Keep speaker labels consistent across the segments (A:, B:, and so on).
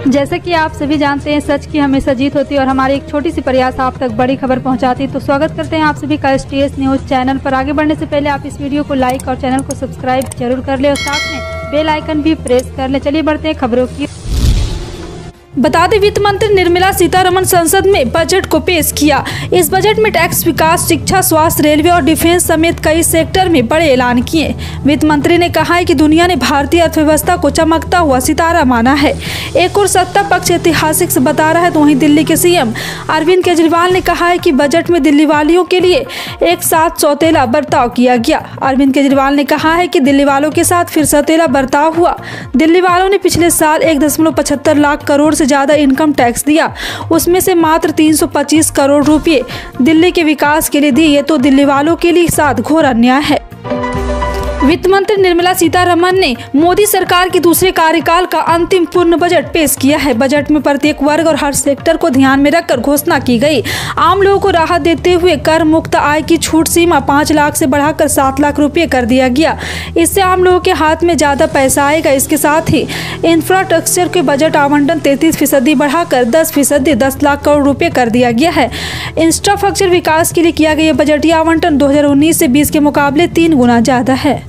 A: जैसे कि आप सभी जानते हैं, सच की हमेशा जीत होती है और हमारी एक छोटी सी प्रयास आप तक बड़ी खबर पहुंचाती है। तो स्वागत करते हैं आप सभी का STS न्यूज़ चैनल पर। आगे बढ़ने से पहले आप इस वीडियो को लाइक और चैनल को सब्सक्राइब जरूर कर ले और साथ में बेल आइकन भी प्रेस कर ले। चलिए बढ़ते हैं खबरों की। बता दें, वित्त मंत्री निर्मला सीतारमण संसद में बजट को पेश किया। इस बजट में टैक्स, विकास, शिक्षा, स्वास्थ्य, रेलवे और डिफेंस समेत कई सेक्टर में बड़े ऐलान किए। वित्त मंत्री ने कहा है कि दुनिया ने भारतीय अर्थव्यवस्था को चमकता हुआ सितारा माना है। एक और सत्ता पक्ष ऐतिहासिक से बता रहा है, तो वहीं दिल्ली के CM अरविंद केजरीवाल ने कहा है कि बजट में दिल्ली वालियों के लिए एक साथ सौतेला बर्ताव किया गया। अरविंद केजरीवाल ने कहा है कि दिल्ली वालों के साथ फिर सौतेला बर्ताव हुआ। दिल्ली वालों ने पिछले साल 1.75 लाख करोड़ से ज्यादा इनकम टैक्स दिया, उसमें से मात्र 325 करोड़ रुपए दिल्ली के विकास के लिए दिए। ये तो दिल्ली वालों के लिए साथ घोर अन्याय है। वित्त मंत्री निर्मला सीतारमण ने मोदी सरकार के दूसरे कार्यकाल का अंतिम पूर्ण बजट पेश किया है। बजट में प्रत्येक वर्ग और हर सेक्टर को ध्यान में रखकर घोषणा की गई। आम लोगों को राहत देते हुए कर मुक्त आय की छूट सीमा 5 लाख से बढ़ाकर 7 लाख रुपए कर दिया गया। इससे आम लोगों के हाथ में ज्यादा पैसा आएगा। इसके साथ ही इंफ्रास्ट्रक्चर के बजट आवंटन 33% बढ़ाकर 10% 10 लाख करोड़ रुपए कर दिया गया है। इंफ्रास्ट्रक्चर विकास के लिए किया गया बजटीय आवंटन 2019 से 20 के मुकाबले 3 गुना ज्यादा है।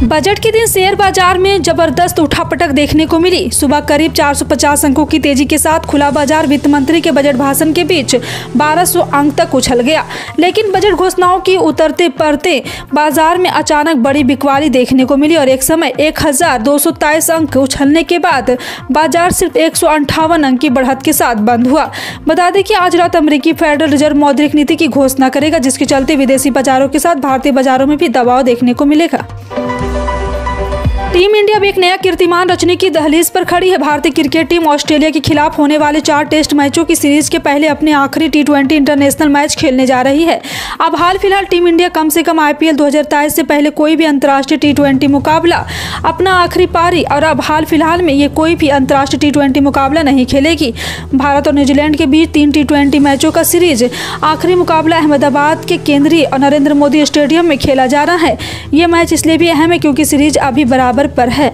A: बजट के दिन शेयर बाजार में जबरदस्त उठापटक देखने को मिली। सुबह करीब 450 अंकों की तेजी के साथ खुला बाजार वित्त मंत्री के बजट भाषण के बीच 1200 अंक तक उछल गया। लेकिन बजट घोषणाओं की उतरते पड़ते बाजार में अचानक बड़ी बिकवाली देखने को मिली और एक समय 1223 अंक उछलने के बाद बाजार सिर्फ 158 अंक की बढ़त के साथ बंद हुआ। बता दें कि आज रात अमेरिकी फेडरल रिजर्व मौद्रिक नीति की घोषणा करेगा, जिसके चलते विदेशी बाजारों के साथ भारतीय बाजारों में भी दबाव देखने को मिलेगा। टीम इंडिया भी एक नया कीर्तिमान रचने की दहलीज पर खड़ी है। भारतीय क्रिकेट टीम ऑस्ट्रेलिया के खिलाफ होने वाले 4 टेस्ट मैचों की सीरीज के पहले अपने आखिरी T20 इंटरनेशनल मैच खेलने जा रही है। अब हाल फिलहाल टीम इंडिया कम से कम IPL 2023 से पहले कोई भी अंतर्राष्ट्रीय T20 मुकाबला अपना आखिरी पारी और अब हाल फिलहाल में ये कोई भी अंतर्राष्ट्रीय T20 मुकाबला नहीं खेलेगी। भारत और न्यूजीलैंड के बीच 3 T20 मैचों का सीरीज आखिरी मुकाबला अहमदाबाद के केंद्रीय और नरेंद्र मोदी स्टेडियम में खेला जा रहा है। ये मैच इसलिए भी अहम है क्योंकि सीरीज अभी बराबर पर है।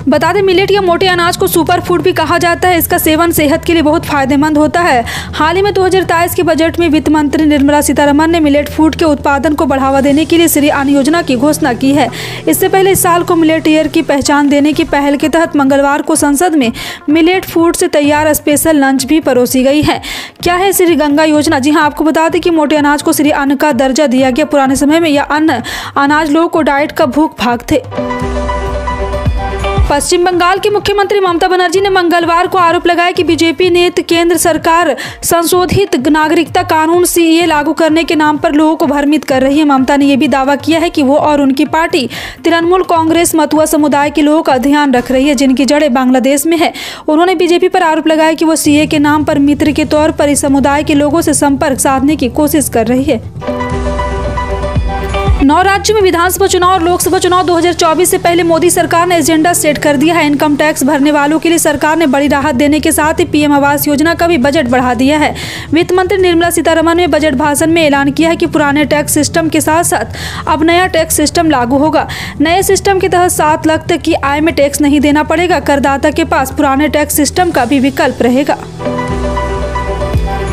A: बता दें, मिलेट या मोटे अनाज को सुपर फूड भी कहा जाता है। इसका सेवन सेहत के लिए बहुत फायदेमंद होता है। हाल ही में 2023 के बजट में वित्त मंत्री निर्मला सीतारमण ने मिलेट फूड के उत्पादन को बढ़ावा देने के लिए श्री अन्न योजना की घोषणा की है। इससे पहले इस साल को मिलेट ईयर की पहचान देने की पहल के तहत मंगलवार को संसद में मिलेट फूड से तैयार स्पेशल लंच भी परोसी गई है। क्या है श्री गंगा योजना? जी हाँ, आपको बता दें कि मोटे अनाज को श्री अन्न का दर्जा दिया गया। पुराने समय में यह अन्न अनाज लोगों को डाइट का भूख भाग थे। पश्चिम बंगाल की मुख्यमंत्री ममता बनर्जी ने मंगलवार को आरोप लगाया कि बीजेपी ने केंद्र सरकार संशोधित नागरिकता कानून CAA लागू करने के नाम पर लोगों को भ्रमित कर रही है। ममता ने यह भी दावा किया है कि वो और उनकी पार्टी तृणमूल कांग्रेस मथुआ समुदाय के लोगों का ध्यान रख रही है, जिनकी जड़ें बांग्लादेश में है। उन्होंने बीजेपी पर आरोप लगाया कि वो CAA के नाम पर मित्र के तौर पर इस समुदाय के लोगों से संपर्क साधने की कोशिश कर रही है। 9 राज्यों में विधानसभा चुनाव और लोकसभा चुनाव 2024 से पहले मोदी सरकार ने एजेंडा सेट कर दिया है। इनकम टैक्स भरने वालों के लिए सरकार ने बड़ी राहत देने के साथ ही PM आवास योजना का भी बजट बढ़ा दिया है। वित्त मंत्री निर्मला सीतारमण ने बजट भाषण में ऐलान किया है कि पुराने टैक्स सिस्टम के साथ साथ अब नया टैक्स सिस्टम लागू होगा। नए सिस्टम के तहत 7 लाख तक की आय में टैक्स नहीं देना पड़ेगा। करदाता के पास पुराने टैक्स सिस्टम का भी विकल्प रहेगा।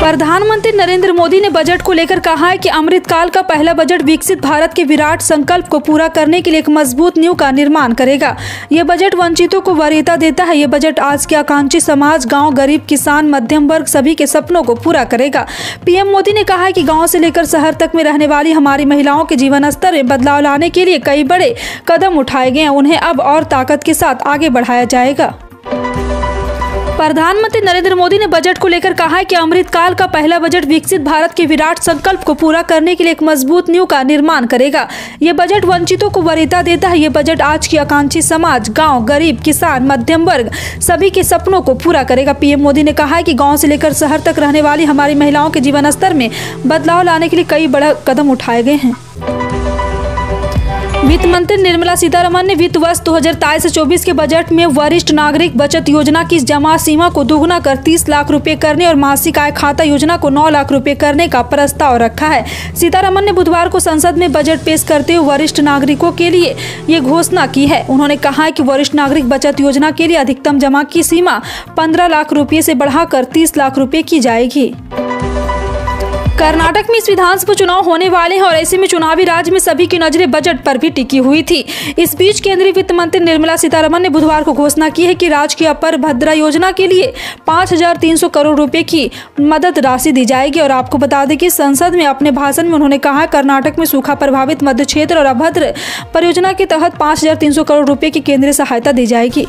A: प्रधानमंत्री नरेंद्र मोदी ने बजट को लेकर कहा है कि अमृतकाल का पहला बजट विकसित भारत के विराट संकल्प को पूरा करने के लिए एक मजबूत नींव का निर्माण करेगा। ये बजट वंचितों को वरीयता देता है। ये बजट आज के आकांक्षी समाज, गांव, गरीब, किसान, मध्यम वर्ग सभी के सपनों को पूरा करेगा। PM मोदी ने कहा है कि गाँव से लेकर शहर तक में रहने वाली हमारी महिलाओं के जीवन स्तर में बदलाव लाने के लिए कई बड़े कदम उठाए गए हैं। उन्हें अब और ताकत के साथ आगे बढ़ाया जाएगा। प्रधानमंत्री नरेंद्र मोदी ने बजट को लेकर कहा है कि अमृतकाल का पहला बजट विकसित भारत के विराट संकल्प को पूरा करने के लिए एक मजबूत नींव का निर्माण करेगा। ये बजट वंचितों को वरीयता देता है। ये बजट आज की आकांक्षी समाज, गांव, गरीब, किसान, मध्यम वर्ग सभी के सपनों को पूरा करेगा। PM मोदी ने कहा है कि गाँव से लेकर शहर तक रहने वाली हमारी महिलाओं के जीवन स्तर में बदलाव लाने के लिए कई बड़े कदम उठाए गए हैं। वित्त मंत्री निर्मला सीतारमण ने वित्त वर्ष 2023 से 24 के बजट में वरिष्ठ नागरिक बचत योजना की जमा सीमा को दोगुना कर 30 लाख रुपए करने और मासिक आय खाता योजना को 9 लाख रुपए करने का प्रस्ताव रखा है। सीतारमण ने बुधवार को संसद में बजट पेश करते हुए वरिष्ठ नागरिकों के लिए ये घोषणा की है। उन्होंने कहा है कि वरिष्ठ नागरिक बचत योजना के लिए अधिकतम जमा की सीमा 15 लाख रुपए से बढ़ाकर 30 लाख रुपए की जाएगी। कर्नाटक में इस विधानसभा चुनाव होने वाले हैं और ऐसे में चुनावी राज्य में सभी की नजरें बजट पर भी टिकी हुई थी। इस बीच केंद्रीय वित्त मंत्री निर्मला सीतारमण ने बुधवार को घोषणा की है कि राज्य की अपर भद्रा योजना के लिए 5,300 करोड़ रुपए की मदद राशि दी जाएगी। और आपको बता दें कि संसद में अपने भाषण में उन्होंने कहा कर्नाटक में सूखा प्रभावित मध्य क्षेत्र और अभद्र परियोजना के तहत 5,300 करोड़ रुपए की केंद्रीय सहायता दी जाएगी।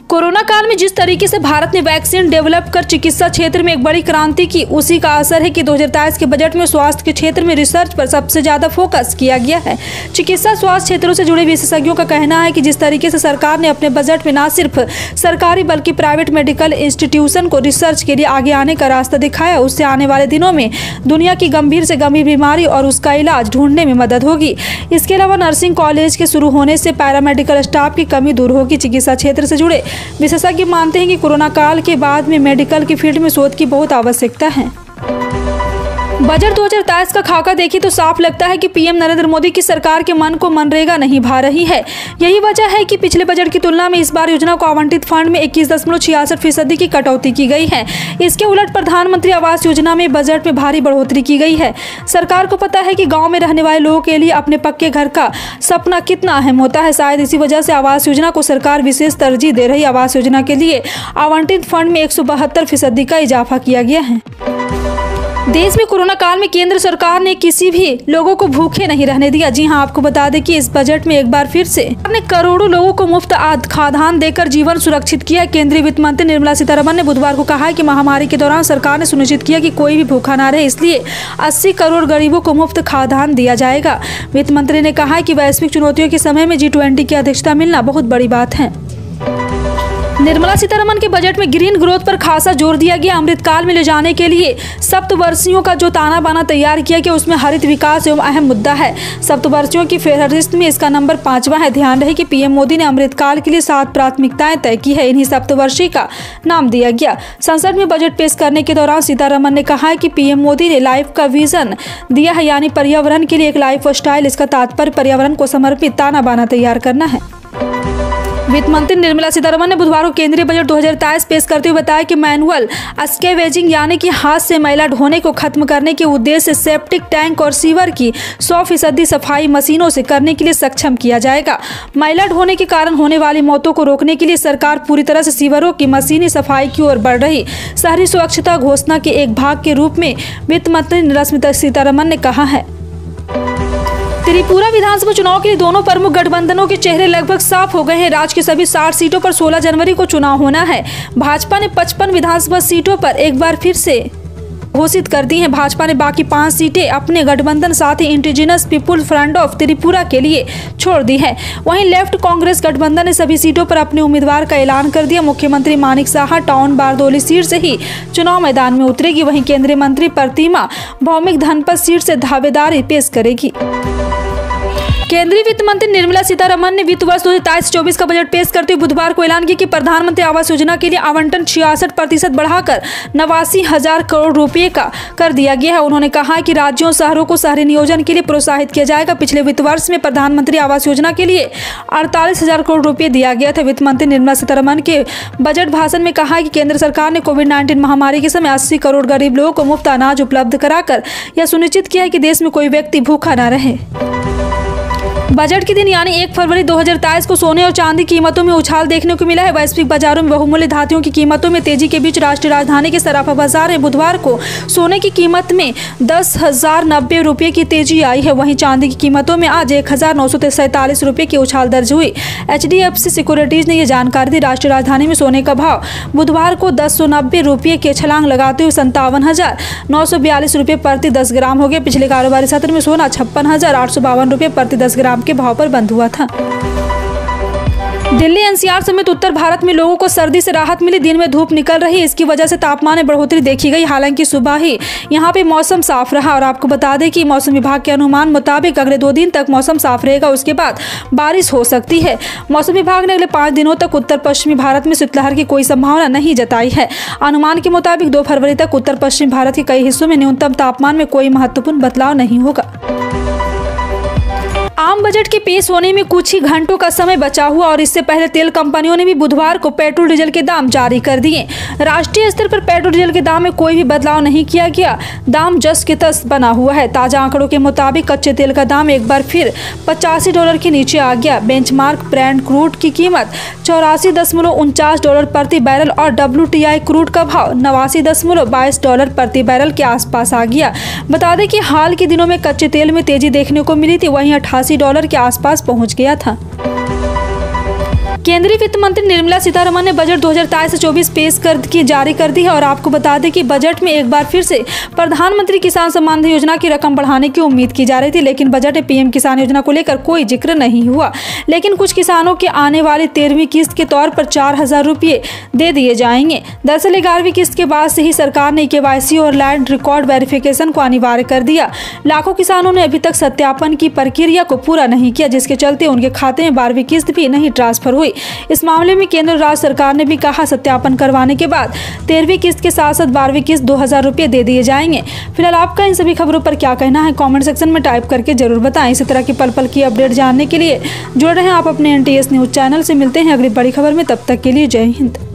A: कोरोना काल में जिस तरीके से भारत ने वैक्सीन डेवलप कर चिकित्सा क्षेत्र में एक बड़ी क्रांति की, उसी का असर है कि 2023 के बजट में स्वास्थ्य के क्षेत्र में रिसर्च पर सबसे ज्यादा फोकस किया गया है। चिकित्सा स्वास्थ्य क्षेत्रों से जुड़े विशेषज्ञों का कहना है कि जिस तरीके से सरकार ने अपने बजट में न सिर्फ सरकारी बल्कि प्राइवेट मेडिकल इंस्टीट्यूशन को रिसर्च के लिए आगे आने का रास्ता दिखाया, उससे आने वाले दिनों में दुनिया की गंभीर से गंभीर बीमारी और उसका इलाज ढूंढने में मदद होगी। इसके अलावा नर्सिंग कॉलेज के शुरू होने से पैरामेडिकल स्टाफ की कमी दूर होगी। चिकित्सा क्षेत्र से जुड़े विशेषज्ञ मानते हैं कि कोरोना काल के बाद में मेडिकल की फील्ड में शोध की बहुत आवश्यकता है। बजट 2023 का खाका देखिए तो साफ लगता है कि पीएम नरेंद्र मोदी की सरकार के मन को मनरेगा नहीं भा रही है। यही वजह है कि पिछले बजट की तुलना में इस बार योजना को आवंटित फंड में 21.66% की कटौती की गई है। इसके उलट प्रधानमंत्री आवास योजना में बजट में भारी बढ़ोतरी की गई है। सरकार को पता है कि गाँव में रहने वाले लोगों के लिए अपने पक्के घर का सपना कितना अहम होता है। शायद इसी वजह से आवास योजना को सरकार विशेष तरजीह दे रही। आवास योजना के लिए आवंटित फंड में 172% का इजाफा किया गया है। देश में कोरोना काल में केंद्र सरकार ने किसी भी लोगों को भूखे नहीं रहने दिया। जी हां, आपको बता दें कि इस बजट में एक बार फिर से सरकार ने करोड़ों लोगों को मुफ्त खाद्यान्न देकर जीवन सुरक्षित किया। केंद्रीय वित्त मंत्री निर्मला सीतारमण ने बुधवार को कहा कि महामारी के दौरान सरकार ने सुनिश्चित किया कि कोई भी भूखा न रहे, इसलिए 80 करोड़ गरीबों को मुफ्त खाद्यान्न दिया जाएगा। वित्त मंत्री ने कहा कि वैश्विक चुनौतियों के समय में G20 की अध्यक्षता मिलना बहुत बड़ी बात है। निर्मला सीतारमण के बजट में ग्रीन ग्रोथ पर खासा जोर दिया गया। अमृतकाल में ले जाने के लिए सप्तवर्षियों का जो ताना बाना तैयार किया गया, उसमें हरित विकास एवं अहम मुद्दा है। सप्तवर्षियों की फेहरिस्त में इसका नंबर 5वां है। ध्यान रहे कि पीएम मोदी ने अमृतकाल के लिए 7 प्राथमिकताएं तय की है। इन्हीं सप्तवर्षी का नाम दिया गया। संसद में बजट पेश करने के दौरान सीतारमण ने कहा है कि पीएम मोदी ने लाइफ का विजन दिया है, यानी पर्यावरण के लिए एक लाइफ स्टाइल। इसका तात्पर्य पर्यावरण को समर्पित ताना बाना तैयार करना है। वित्त मंत्री निर्मला सीतारमण ने बुधवार को केंद्रीय बजट 2023 पेश करते हुए बताया कि मैनुअल स्कैवेजिंग यानी कि हाथ से मैला ढोने को खत्म करने के उद्देश्य से सेप्टिक टैंक और सीवर की 100% सफाई मशीनों से करने के लिए सक्षम किया जाएगा। मैला ढोने के कारण होने वाली मौतों को रोकने के लिए सरकार पूरी तरह से सीवरों की मशीनी सफाई की ओर बढ़ रही। शहरी स्वच्छता घोषणा के एक भाग के रूप में वित्त मंत्री निर्मला सीतारमण ने कहा है। त्रिपुरा विधानसभा चुनाव के लिए दोनों प्रमुख गठबंधनों के चेहरे लगभग साफ हो गए हैं। राज्य की सभी 60 सीटों पर 16 जनवरी को चुनाव होना है। भाजपा ने 55 विधानसभा सीटों पर एक बार फिर से घोषित कर दी हैं। भाजपा ने बाकी 5 सीटें अपने गठबंधन साथी Indigenous Peoples Front of Tripura के लिए छोड़ दी है। वहीं लेफ्ट कांग्रेस गठबंधन ने सभी सीटों पर अपने उम्मीदवार का ऐलान कर दिया। मुख्यमंत्री मानिक साहा टाउन बारदोली सीट से ही चुनाव मैदान में उतरेगी। वहीं केंद्रीय मंत्री प्रतिमा भौमिक धनपत सीट से दावेदारी पेश करेगी। केंद्रीय वित्त मंत्री निर्मला सीतारमण ने वित्त वर्ष 2023-24 का बजट पेश करते हुए बुधवार को ऐलान किया कि प्रधानमंत्री आवास योजना के लिए आवंटन 66% बढ़ाकर 89,000 करोड़ रुपए का कर दिया गया है। उन्होंने कहा कि राज्यों और शहरों को शहरी नियोजन के लिए प्रोत्साहित किया जाएगा। पिछले वित्त वर्ष में प्रधानमंत्री आवास योजना के लिए 48,000 करोड़ रुपए दिया गया था। वित्त मंत्री निर्मला सीतारमण के बजट भाषण में कहा कि केंद्र सरकार ने कोविड-19 महामारी के समय 80 करोड़ गरीब लोगों को मुफ्त अनाज उपलब्ध कराकर यह सुनिश्चित किया है कि देश में कोई व्यक्ति भूखा न रहे। बजट के दिन यानी 1 फरवरी 2023 को सोने और चांदी कीमतों में उछाल देखने को मिला है। वैश्विक बाजारों में बहुमूल्य धातुओं की कीमतों में तेजी के बीच राष्ट्रीय राजधानी के सराफा बाजार में बुधवार को सोने की कीमत में 10,090 रुपये की तेजी आई है। वहीं चांदी की कीमतों में आज 1,947 रुपये की उछाल दर्ज हुई। HDFC सिक्योरिटीज ने यह जानकारी दी। राष्ट्रीय राजधानी में सोने का भाव बुधवार को 1090 रुपये के छलांग लगाते हुए 57,942 रुपये प्रति 10 ग्राम हो गया। पिछले कारोबारी सत्र में सोना 56,852 रुपये प्रति 10 ग्राम के भाव पर बंद हुआ था। दिल्ली एनसीआर समेत उत्तर भारत में लोगों को सर्दी से राहत मिली। दिन में धूप निकल रही, इसकी वजह से तापमान में बढ़ोतरी देखी गई। हालांकि सुबह ही यहां पे मौसम साफ रहा और आपको बता दें कि मौसम विभाग के अनुमान मुताबिक अगले 2 दिन तक मौसम साफ रहेगा, उसके बाद बारिश हो सकती है। मौसम विभाग ने अगले 5 दिनों तक उत्तर पश्चिमी भारत में शीतलहर की कोई संभावना नहीं जताई है। अनुमान के मुताबिक 2 फरवरी तक उत्तर पश्चिमी भारत के कई हिस्सों में न्यूनतम तापमान में कोई महत्वपूर्ण बदलाव नहीं होगा। आम बजट के पेश होने में कुछ ही घंटों का समय बचा हुआ और इससे पहले तेल कंपनियों ने भी बुधवार को पेट्रोल डीजल के दाम जारी कर दिए। राष्ट्रीय स्तर पर पेट्रोल डीजल के दाम में कोई भी बदलाव नहीं किया गया, दाम जस के तस बना हुआ है। ताजा आंकड़ों के मुताबिक कच्चे तेल का दाम एक बार फिर $85 के नीचे आ गया। बेंचमार्क ब्रेंट क्रूड की कीमत $84.49 प्रति बैरल और WTI क्रूड का भाव $89.22 प्रति बैरल के आसपास आ गया। बता दें कि हाल के दिनों में कच्चे तेल में तेजी देखने को मिली थी, वहीं $88 के आसपास पहुंच गया था। केंद्रीय वित्त मंत्री निर्मला सीतारमण ने बजट 2023-24 पेश जारी कर दी है और आपको बता दें कि बजट में एक बार फिर से प्रधानमंत्री किसान सम्मान निधि योजना की रकम बढ़ाने की उम्मीद की जा रही थी, लेकिन बजट में पीएम किसान योजना को लेकर कोई जिक्र नहीं हुआ। लेकिन कुछ किसानों के आने वाली 13वीं किस्त के तौर पर 4,000 रुपये दे दिए जाएंगे। दरअसल 11वीं किस्त के बाद से ही सरकार ने KYC और लैंड रिकॉर्ड वेरिफिकेशन को अनिवार्य कर दिया। लाखों किसानों ने अभी तक सत्यापन की प्रक्रिया को पूरा नहीं किया, जिसके चलते उनके खाते में 12वीं किस्त भी नहीं ट्रांसफर हुई। इस मामले में केंद्र राज्य सरकार ने भी कहा सत्यापन करवाने के बाद 13वीं किस्त के साथ साथ 12वीं किस्त 2,000 रुपये दे दिए जाएंगे। फिलहाल आपका इन सभी खबरों पर क्या कहना है, कमेंट सेक्शन में टाइप करके जरूर बताएं। इसी तरह की पल पल की अपडेट जानने के लिए जुड़ रहे हैं आप अपने NTS न्यूज चैनल से। मिलते हैं अगली बड़ी खबर में, तब तक के लिए जय हिंद।